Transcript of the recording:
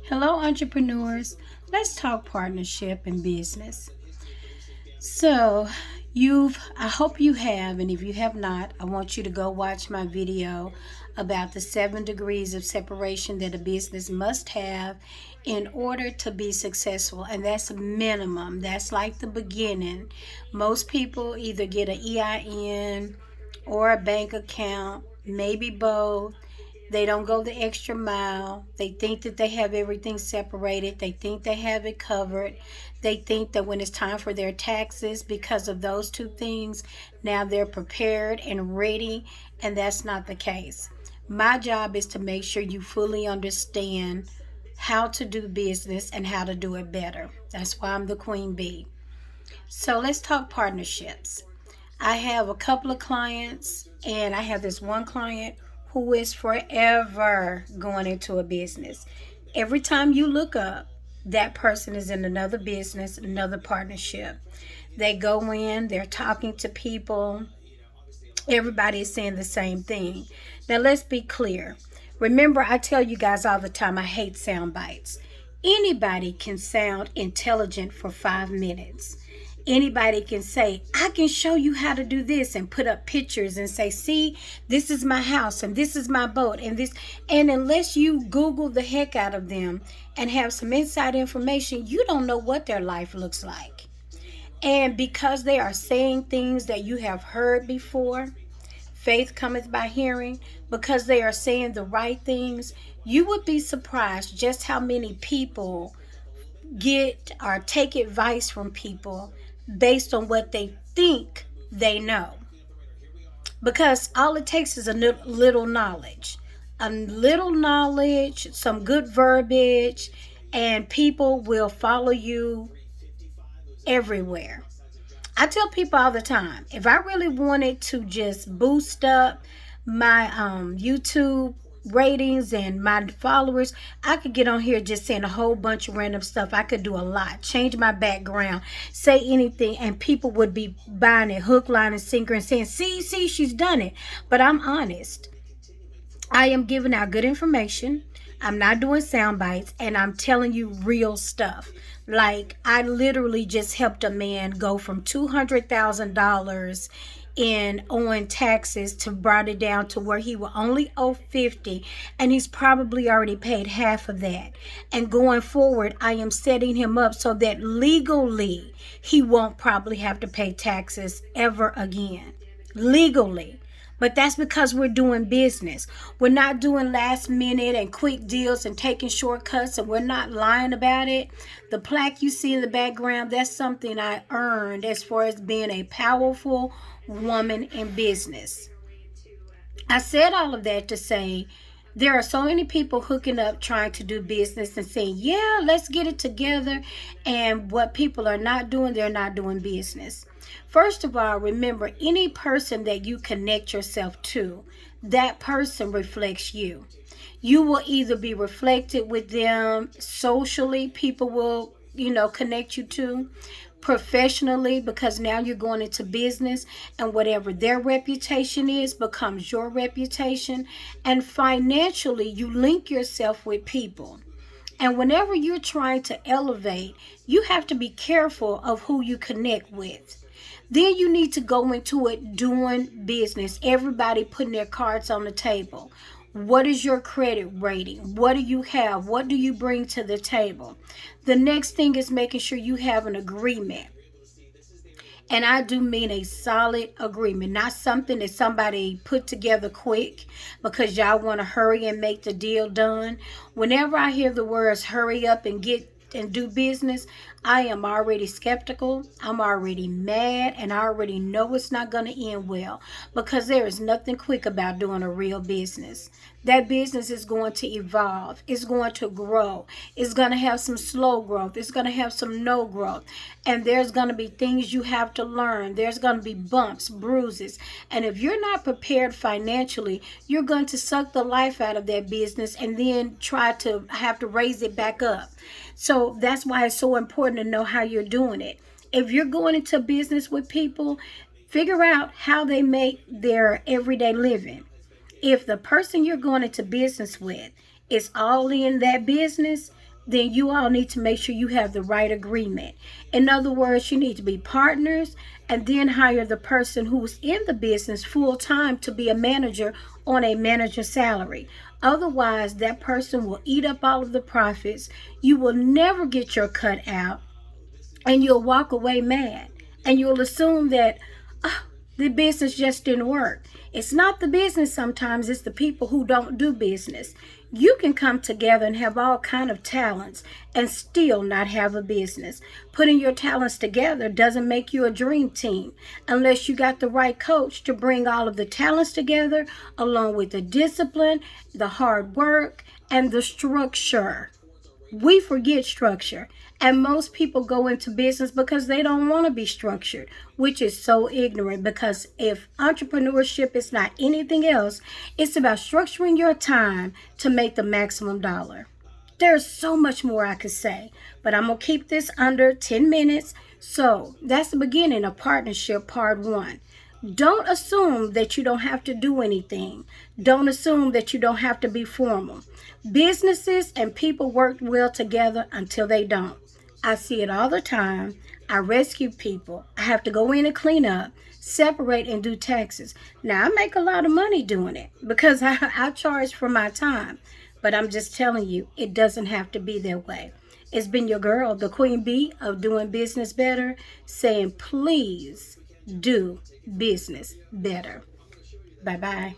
Hello, entrepreneurs. Let's talk partnership and business. So, I hope you have, and if you have not, I want you to go watch my video about the 7 degrees of separation that a business must have in order to be successful. And that's a minimum, that's like the beginning. Most people either get an EIN or a bank account, maybe both. They don't go the extra mile. They think that they have everything separated. They think they have it covered. They think that when it's time for their taxes, because of those two things, now they're prepared and ready, and that's not the case. My job is to make sure you fully understand how to do business and how to do it better. That's why I'm the queen bee. So let's talk partnerships. I have a couple of clients, and I have this one client who is forever going into a business. Every time you look up, that person is in another business, another partnership. They go in, they're talking to people. Everybody is saying the same thing. Now, let's be clear. Remember, I tell you guys all the time, I hate sound bites. Anybody can sound intelligent for 5 minutes. Anybody can say, I can show you how to do this, and put up pictures and say, see, this is my house and this is my boat and this. And unless you Google the heck out of them and have some inside information, you don't know what their life looks like. And because they are saying things that you have heard before, faith cometh by hearing, because they are saying the right things, you would be surprised just how many people get or take advice from people based on what they think they know. Because all it takes is a little knowledge. A little knowledge, some good verbiage, and people will follow you everywhere. I tell people all the time, if I really wanted to just boost up my YouTube ratings and my followers, I could get on here just saying a whole bunch of random stuff. I could do a lot, change my background, say anything, and people would be buying it hook, line, and sinker and saying, see, she's done it. But I'm honest. I am giving out good information. I'm not doing sound bites, and I'm telling you real stuff. Like, I literally just helped a man go from $200,000 in owing taxes to brought it down to where he will only owe 50, and he's probably already paid half of that. And going forward, I am setting him up so that legally he won't probably have to pay taxes ever again. Legally. But that's because we're doing business. We're not doing last minute and quick deals and taking shortcuts, and we're not lying about it. The plaque you see in the background, that's something I earned as far as being a powerful woman in business. I said all of that to say there are so many people hooking up trying to do business and saying, yeah, let's get it together. And what people are not doing, they're not doing business. First of all, remember, any person that you connect yourself to, that person reflects you. You will either be reflected with them socially, people will, connect you to, professionally, because now you're going into business, and whatever their reputation is becomes your reputation. And financially, you link yourself with people. And whenever you're trying to elevate, you have to be careful of who you connect with. Then you need to go into it doing business. Everybody putting their cards on the table. What is your credit rating? What do you have? What do you bring to the table? The next thing is making sure you have an agreement. And I do mean a solid agreement, not something that somebody put together quick because y'all want to hurry and make the deal done. Whenever I hear the words hurry up and get and do business, I am already skeptical. I'm already mad, and I already know it's not going to end well, because there is nothing quick about doing a real business. That business is going to evolve. It's going to grow. It's going to have some slow growth. It's going to have some no growth. And there's going to be things you have to learn. There's going to be bumps, bruises. And if you're not prepared financially, you're going to suck the life out of that business and then try to have to raise it back up. So that's why it's so important to know how you're doing it. If you're going into business with people, figure out how they make their everyday living. If the person you're going into business with is all in that business, then you all need to make sure you have the right agreement. In other words, you need to be partners and then hire the person who's in the business full time to be a manager on a manager salary. Otherwise, that person will eat up all of the profits. You will never get your cut out, and you'll walk away mad. And you'll assume that the business just didn't work. It's not the business sometimes, it's the people who don't do business. You can come together and have all kind of talents and still not have a business. Putting your talents together doesn't make you a dream team unless you got the right coach to bring all of the talents together along with the discipline, the hard work, and the structure. We forget structure, and most people go into business because they don't want to be structured, which is so ignorant. Because if entrepreneurship is not anything else, it's about structuring your time to make the maximum dollar. There's so much more I could say, but I'm gonna keep this under 10 minutes. So that's the beginning of partnership part 1. Don't assume that you don't have to do anything. Don't assume that you don't have to be formal. Businesses and people work well together until they don't. I see it all the time. I rescue people. I have to go in and clean up, separate, and do taxes. Now, I make a lot of money doing it because I charge for my time. But I'm just telling you, it doesn't have to be that way. It's been your girl, the Queen Bee of Doing Business Better, saying please do business better. Bye-bye.